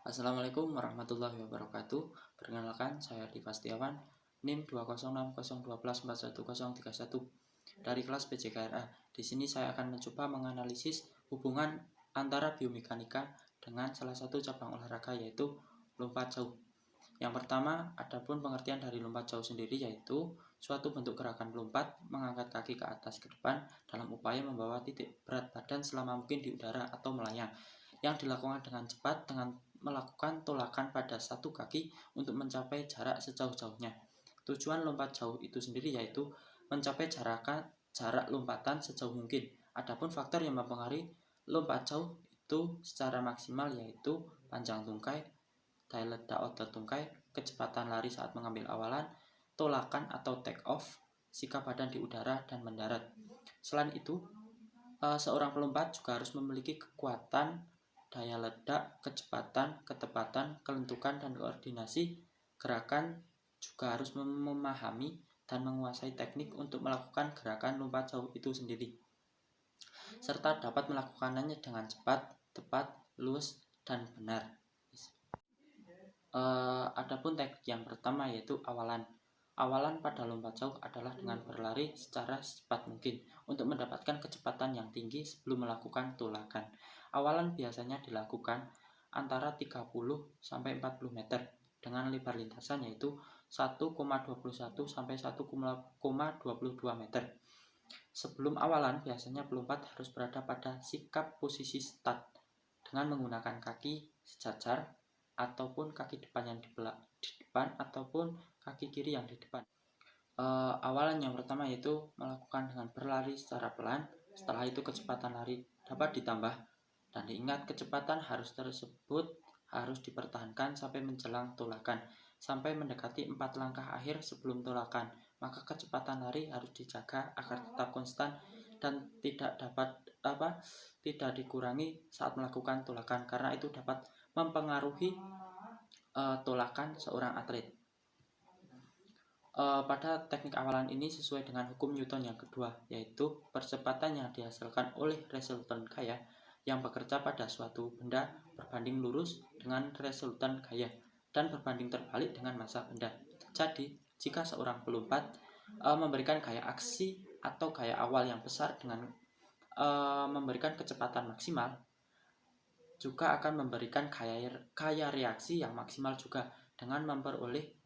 Assalamualaikum warahmatullahi wabarakatuh. Perkenalkan, saya Diva Setiawan, NIM 20601214131 dari kelas PJKRA. Di sini saya akan mencoba menganalisis hubungan antara biomekanika dengan salah satu cabang olahraga yaitu lompat jauh. Yang pertama, adapun pengertian dari lompat jauh sendiri yaitu suatu bentuk gerakan melompat mengangkat kaki ke atas ke depan dalam upaya membawa titik berat badan selama mungkin di udara atau melayang, yang dilakukan dengan cepat dengan melakukan tolakan pada satu kaki untuk mencapai jarak sejauh-jauhnya. Tujuan lompat jauh itu sendiri yaitu mencapai jarak lompatan sejauh mungkin. Adapun faktor yang mempengaruhi lompat jauh itu secara maksimal yaitu panjang tungkai, daya ledak otot tungkai, kecepatan lari saat mengambil awalan, tolakan atau take off, sikap badan di udara dan mendarat. Selain itu, seorang pelompat juga harus memiliki kekuatan, daya ledak, kecepatan, ketepatan, kelentukan, dan koordinasi gerakan, juga harus memahami dan menguasai teknik untuk melakukan gerakan lompat jauh itu sendiri, serta dapat melakukannya dengan cepat, tepat, lurus, dan benar. Adapun teknik yang pertama yaitu awalan. Awalan pada lompat jauh adalah dengan berlari secara secepat mungkin untuk mendapatkan kecepatan yang tinggi sebelum melakukan tolakan. Awalan biasanya dilakukan antara 30 sampai 40 meter dengan lebar lintasan yaitu 1,21 sampai 1,22 meter. Sebelum awalan, biasanya pelompat harus berada pada sikap posisi start dengan menggunakan kaki sejajar ataupun kaki depan yang di depan ataupun kaki kiri yang di depan. Awalan yang pertama yaitu melakukan dengan berlari secara pelan. Setelah itu kecepatan lari dapat ditambah, dan diingat kecepatan tersebut harus dipertahankan sampai menjelang tolakan, sampai mendekati 4 langkah akhir sebelum tolakan. Maka kecepatan lari harus dijaga agar tetap konstan dan tidak dikurangi saat melakukan tolakan, karena itu dapat mempengaruhi tolakan seorang atlet. Pada teknik awalan ini sesuai dengan hukum Newton yang kedua, yaitu percepatan yang dihasilkan oleh resultan gaya yang bekerja pada suatu benda berbanding lurus dengan resultan gaya dan berbanding terbalik dengan massa benda. Jadi, jika seorang pelompat memberikan gaya aksi atau gaya awal yang besar dengan memberikan kecepatan maksimal, juga akan memberikan gaya reaksi yang maksimal juga dengan memperoleh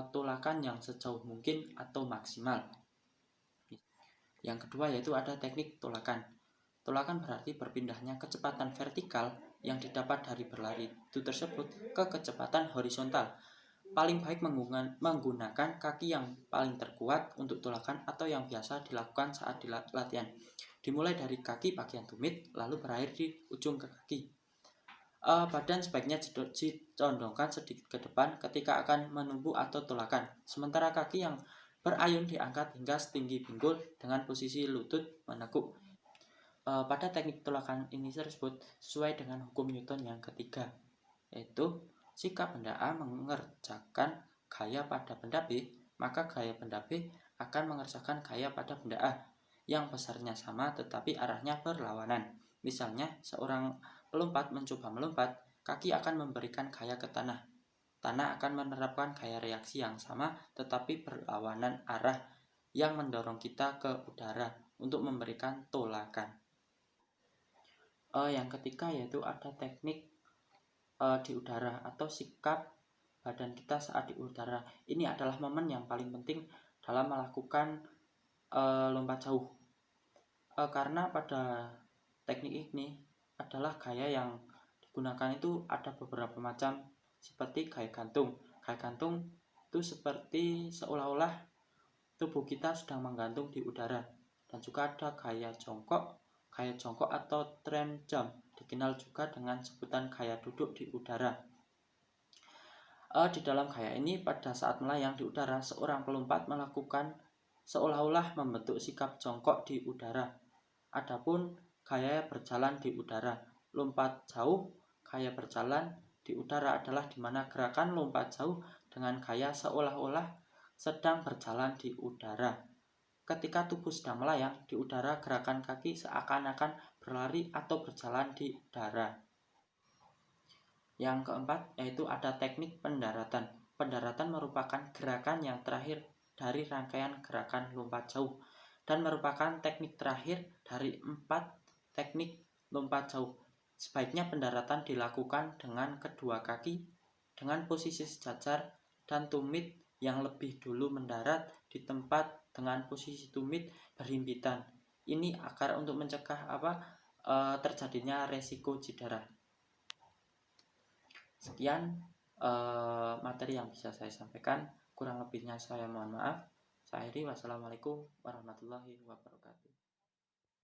tolakan yang sejauh mungkin atau maksimal. Yang kedua yaitu ada teknik tolakan. Tolakan berarti berpindahnya kecepatan vertikal yang didapat dari berlari itu tersebut ke kecepatan horizontal. Paling baik menggunakan kaki yang paling terkuat untuk tolakan atau yang biasa dilakukan saat latihan. Dimulai dari kaki bagian tumit lalu berakhir di ujung ke kaki. Badan sebaiknya dicondongkan sedikit ke depan ketika akan menumbuh atau tolakan, sementara kaki yang berayun diangkat hingga setinggi pinggul dengan posisi lutut menekuk. Pada teknik tolakan ini tersebut sesuai dengan hukum Newton yang ketiga, yaitu jika benda A mengerjakan gaya pada benda B, maka gaya benda B akan mengerjakan gaya pada benda A yang besarnya sama tetapi arahnya berlawanan. Misalnya, seorang pelompat mencoba melompat, kaki akan memberikan gaya ke tanah. Tanah akan menerapkan gaya reaksi yang sama tetapi berlawanan arah yang mendorong kita ke udara untuk memberikan tolakan. Yang ketiga yaitu ada teknik di udara atau sikap badan kita saat di udara. Ini adalah momen yang paling penting dalam melakukan lompat jauh, karena pada teknik ini adalah gaya yang digunakan itu ada beberapa macam, seperti gaya gantung. Gaya gantung itu seperti seolah-olah tubuh kita sedang menggantung di udara. Dan juga ada gaya jongkok atau tram jump, dikenal juga dengan sebutan gaya duduk di udara. Di dalam gaya ini, pada saat melayang di udara, seorang pelompat melakukan seolah-olah membentuk sikap jongkok di udara. Adapun gaya berjalan di udara, lompat jauh, gaya berjalan di udara adalah di mana gerakan lompat jauh dengan gaya seolah-olah sedang berjalan di udara. Ketika tubuh sedang melayang di udara, gerakan kaki seakan-akan berlari atau berjalan di udara. Yang keempat yaitu ada teknik pendaratan. Pendaratan merupakan gerakan yang terakhir dari rangkaian gerakan lompat jauh dan merupakan teknik terakhir dari 4 teknik lompat jauh. Sebaiknya pendaratan dilakukan dengan kedua kaki dengan posisi sejajar dan tumit yang lebih dulu mendarat di tempat dengan posisi tumit berhimpitan. Ini agar untuk mencegah terjadinya resiko cedera. Sekian materi yang bisa saya sampaikan. Kurang lebihnya saya mohon maaf. Saya akhiri. Wassalamualaikum warahmatullahi wabarakatuh.